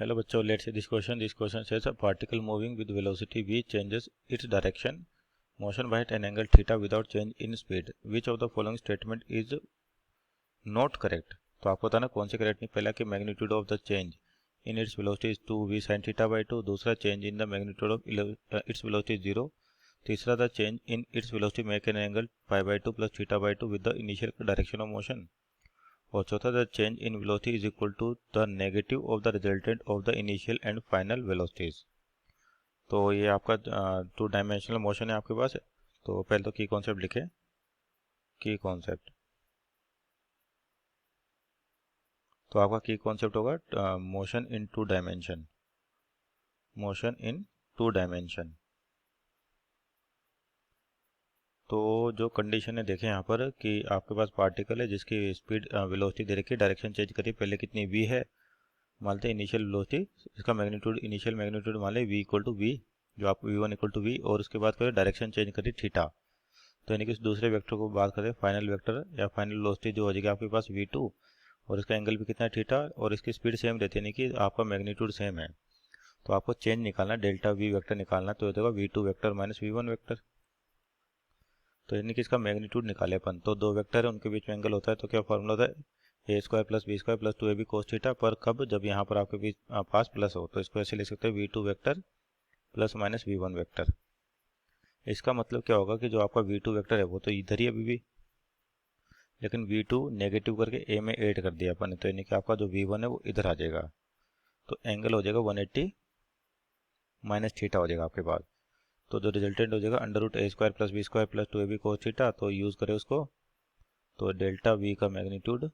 Hello बच्चों, let's see this question. This question says a particle moving with velocity v changes its direction, motion by an angle theta without change in speed. Which of the following statement is not correct? तो आपको बताना कौन से correct नहीं. पहला कि magnitude of the change in its velocity is 2v sin theta by 2. दूसरा change in the magnitude of its velocity is 0. तीसरा the change in its velocity make an angle pi by 2 plus theta by 2 with the initial direction of motion. और चौथा the change in velocity is equal to the negative of the resultant of the initial and final velocities. तो ये आपका 2 dimensional motion है आपके पास है. तो पहले तो की कॉन्सेप्ट लिखे. की कॉन्सेप्ट तो आपका की कॉन्सेप्ट होगा motion in 2 dimension. Motion in 2 dimension. तो जो कंडीशन है देखें यहाँ पर कि आपके पास पार्टिकल है जिसकी स्पीड वेलोसिटी दे रखी है, डायरेक्शन चेंज करिए. पहले कितनी v है, मान लेते हैं इनिशियल वेलोसिटी, इसका मैग्नीट्यूड इनिशियल मैग्नीट्यूड मान लें v इक्वल टू वी, जो आपको v1 इक्वल टू वी, और उसके बाद करें डायरेक्शन चेंज करिए थीटा. तो यानी कि इस दूसरे वेक्टर को बात करें फाइनल वेक्टर या फाइनल वेलोसिटी जो हो जाएगी आपके पास v2, और इसका एंगल भी कितना है थीटा, और इसकी स्पीड सेम रहती है यानी कि आपका मैग्नीट्यूड सेम है. तो आपको चेंज निकालना, डेल्टा v वेक्टर निकालना. तो ये होगा v2 vector minus v1 vector. तो यानी कि इसका मैग्नीट्यूड निकाले अपन. तो दो वेक्टर है उनके बीच में एंगल होता है, तो क्या फॉर्मूला होता है a² plus b² plus 2ab cos theta. पर कब, जब यहाँ पर आपके बीच पास प्लस हो. तो इसको ऐसे लिख सकते हैं v2 vector plus minus v1 vector. इसका मतलब क्या होगा कि जो आपका v2 वेक्टर है वो तो इधर ही अभी भी, लेकिन v2 नेगेटिव करके a में ऐड कर दिया अपन ने. तो यानी कि आपका जो v1 है वो इधर आ जाएगा. तो एंगल हो जाएगा 180 माइनस थीटा हो जाएगा आपके पास. तो जो रिजल्टेंट हो जाएगा √a² plus b² plus 2ab cos theta. तो यूज़ करें उसको. तो डेल्टा v का मैग्नीट्यूड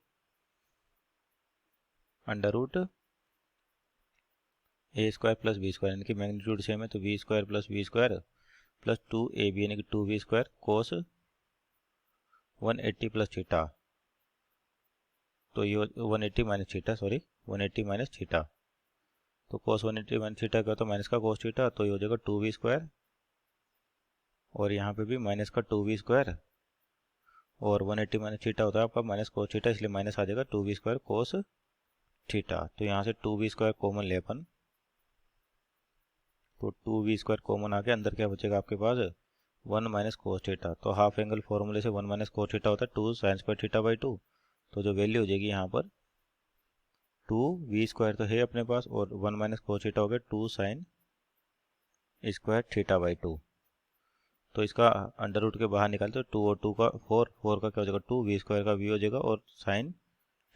√a² प्लस b² यानी कि मैग्नीट्यूड सेम है, तो v² plus v² plus 2ab यानी कि 2v² कोस 180 प्लस थीटा. तो ये 180 minus theta, sorry 180 minus theta. तो कोस 180 माइनस थीटा क्या होता है, माइनस का कोस थीटा. तो ये हो जाएगा 2v², और यहाँ पे भी माइनस का 2v², और 180 माइनस थीटा होता है आपका माइनस कोस थीटा, इसलिए माइनस आ जाएगा 2v² कोस थीटा. तो यहाँ से 2v² कॉमन ले अपन. तो 2v² कॉमन आके अंदर क्या बचेगा आपके पास 1 माइनस कोस थीटा. तो हाफ एंगल फॉर्मूले से 1 माइनस कोस थीटा होता है 2 sin² थीटा बाई 2. तो जो वैल्यू हो जाएगी यहाँ पर 2v² तो है अपने पास, और 1 माइनस कोस थीटा हो गया 2 sin² थीटा बाई 2. तो इसका अंडर रूट के बाहर निकालते तो 2 और 2 का 4 का क्या हो जाएगा 2v² का v हो जाएगा, और sin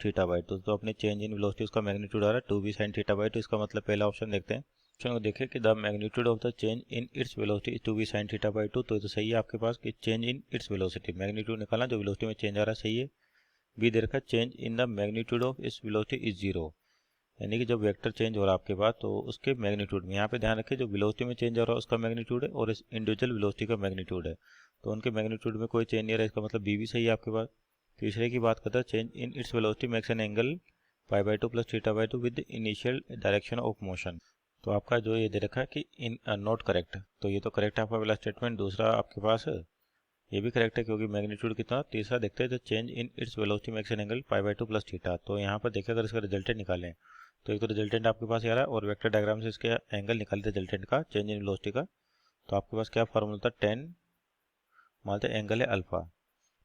थीटा बाई 2. तो अपने चेंज इन वेलोसिटी उसका मैग्नीट्यूड आ रहा है 2v sin थीटा बाई 2. इसका मतलब पहला ऑप्शन देखते हैं. ऑप्शन को देखें कि the magnitude of the change in its velocity is 2v sin theta by 2. तो ये तो सही है आपके पास कि change in its velocity, magnitude निकालना जो वेलोसिटी में चेंज आ रहा है, सही है. बी दे रखा है change in the magnitude of इस वेलोसिटी इज 0, यानी कि जब वेक्टर चेंज हो रहा है आपके पास तो उसके मैग्नीट्यूड में, यहाँ पे ध्यान रखें जो वेलोसिटी में चेंज हो रहा है उसका मैग्नीट्यूड है, और इस इंडिविजुअल वेलोसिटी का मैग्नीट्यूड है. तो उनके मैग्नीट्यूड में कोई चेंज नहीं रहा है, इसका मतलब बी भी सही है आपके पास. तीसरे की बात करता है change in its velocity makes an angle pi by 2 plus theta by 2 with initial direction of motion. तो आपका जो ये दे रखा है कि इन नॉट करेक्ट, तो ये तो करेक्ट है आपका पहला स्टेटमेंट. दूसरा आपके पास ये भी करेक्ट है क्योंकि मैग्नीट्यूड कितना. तीसरा देखते हैं the change in its velocity makes an angle pi by 2 plus theta. तो यहाँ पर देखिए अगर इसका रिजल्टेंट निकालें तो एक तो रिजल्टेंट आपके पास आ रहा है, और वेक्टर डायग्राम से इसके एंगल निकाले रिजल्टेंट का चेंज इन वेलोसिटी का. तो आपके पास क्या फॉर्मूला था 10, मानते एंगल है अल्फा.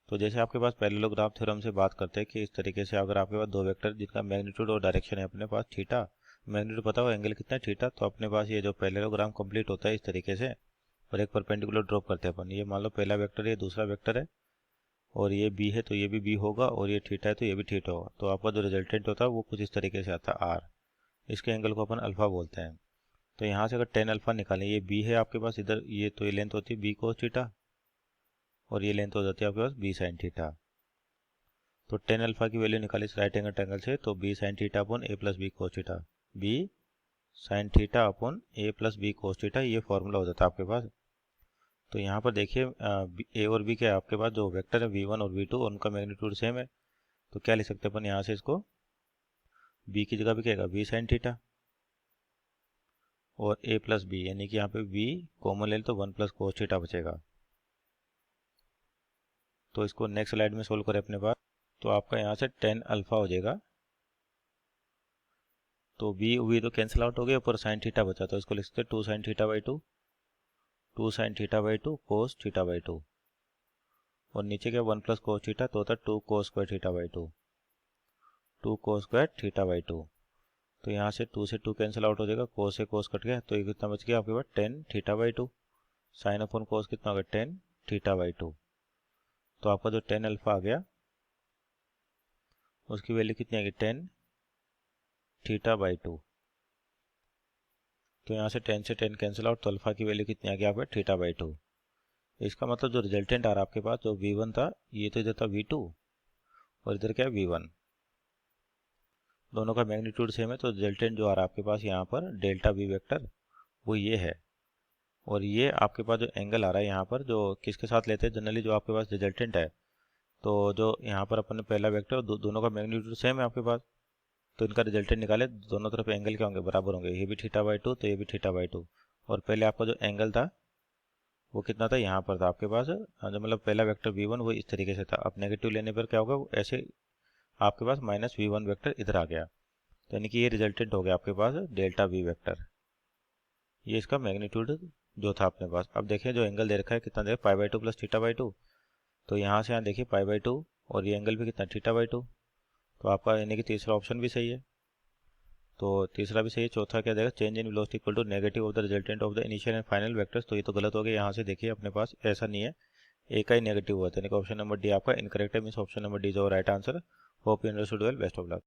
तो जैसे आपके पास पैरेललोग्राम थ्योरम से बात करते हैं कि इस तरीके से अगर आपके पास दो वेक्टर जिनका मैग्नीट्यूड और डायरेक्शन है अपने पास थीटा, मैग्नीट्यूड पता हो एंगल कितना है थीटा, तो अपने पास ये जो पैरेललोग्राम कंप्लीट होता है इस तरीके से, और एक परपेंडिकुलर ड्रॉप करते हैं अपन. ये मान लो पहला वेक्टर है, दूसरा वेक्टर है, और ये बी है तो ये भी बी होगा, और ये थीटा है तो ये भी थीटा होगा. तो आपका जो रिजल्टेंट होता है वो कुछ इस तरीके से आता है आर. इसके एंगल को अपन अल्फा बोलते हैं. तो यहाँ से अगर 10 अल्फा निकालें, ये बी है आपके पास इधर, ये तो ये लेंथ होती है बी कोस थीटा, और ये लेंथ हो जाती है आपके पास बी साइन थीटा. तो 10 अल्फा की वैल्यू निकाली इस राइट एंगल ट्रायंगल से, तो B sine theta upon A plus B cos theta, B sine theta upon A plus B cos theta, ये फॉर्मूला हो जाता है आपके पास. तो यहाँ पर देखिए ए और बी क्या है आपके पास, जो वेक्टर है v1 और v2 उनका मैग्नीट्यूड सेम है. तो क्या लिख सकते हैं अपन यहाँ से इसको, बी की जगह भी क्या है बी साइन थीटा, और a प्लस बी, यानी कि यहाँ पे v कॉमन ले तो 1 प्लस कोस थीटा बचेगा. तो इसको नेक्स्ट स्लाइड में सोल्व करें अपने पास. तो आपका यहाँ से 10 अल्फा हो जाएगा. तो वी तो कैंसिल आउट हो गया, ऊपर साइन थीटा बचा, तो इसको लिख सकते हैं 2 sine theta by 2, 2 sine theta by 2 cos theta by 2, और नीचे क्या 1 प्लस कोस थीटा, तो होता है 2 cos square theta by 2, 2 cos square theta by 2। तो यहाँ से 2 से 2 कैंसिल आउट हो जाएगा, कोस से कोस कट गया, तो ये कितना बच गया आपके पास 10 थीटा बाई 2, साइन अपॉन कोस कितना होगा 10 थीटा बाई 2। तो आपका जो 10 अल्फा आ गया उसकी वैल्यू कितनी आएगी 10 थीटा बाई 2। तो यहाँ से 10 से 10 कैंसिल आउट, तो अल्फा की वैल्यू कितनी आ गई आपका थीटा बाई 2। इसका मतलब जो रिजल्टेंट आ रहा है आपके पास, जो V1 था ये तो इधर था V2 और इधर क्या है V1, दोनों का मैग्नीट्यूड सेम है, तो रिजल्टेंट जो आ रहा है आपके पास यहाँ पर डेल्टा V वेक्टर वो ये है। और ये आपके पास जो एंगल आ रहा है यहाँ पर, जो किसके साथ लेते हैं जनरली, जो आपके पास रिजल्टेंट है, तो जो यहाँ पर अपन ने पहला वेक्टर दोनों का मैग्नीट्यूड सेम है आपके पास, तो इनका रिजल्टेंट निकाले, दोनों तरफ एंगल क्या होंगे बराबर होंगे, ये भी थीटा बाई 2 तो ये भी थीटा बाई 2। और पहले आपका जो एंगल था वो कितना था, यहाँ पर था आपके पास, जो मतलब पहला वेक्टर V1 वो इस तरीके से था, अब नेगेटिव लेने पर क्या होगा, ऐसे आपके पास माइनस V1 वेक्टर इधर आ गया, तो यानी कि ये रिजल्टेंट हो गया आपके पास डेल्टा V वेक्टर, ये इसका मैग्नीट्यूड जो था अपने पास। अब देखिए जो एंगल दे रखा है कितना दे, pi by 2 plus theta by 2, तो यहाँ से यहाँ देखिए पाई बाई 2 और ये एंगल भी कितना थीटा बाई 2, तो आपका यानी कि तीसरा ऑप्शन भी सही है। तो तीसरा भी सही है। चौथा क्या देगा, change in velocity equal to negative of the resultant of the initial and final vectors, तो ये तो गलत हो गया। यहाँ से देखिए अपने पास ऐसा नहीं है, एक का ही नेगेटिव हुआ था, यानी कि ऑप्शन नंबर डी आपका इनकरेक्ट है, means option number D is right answer. Hope you understood well, best of luck.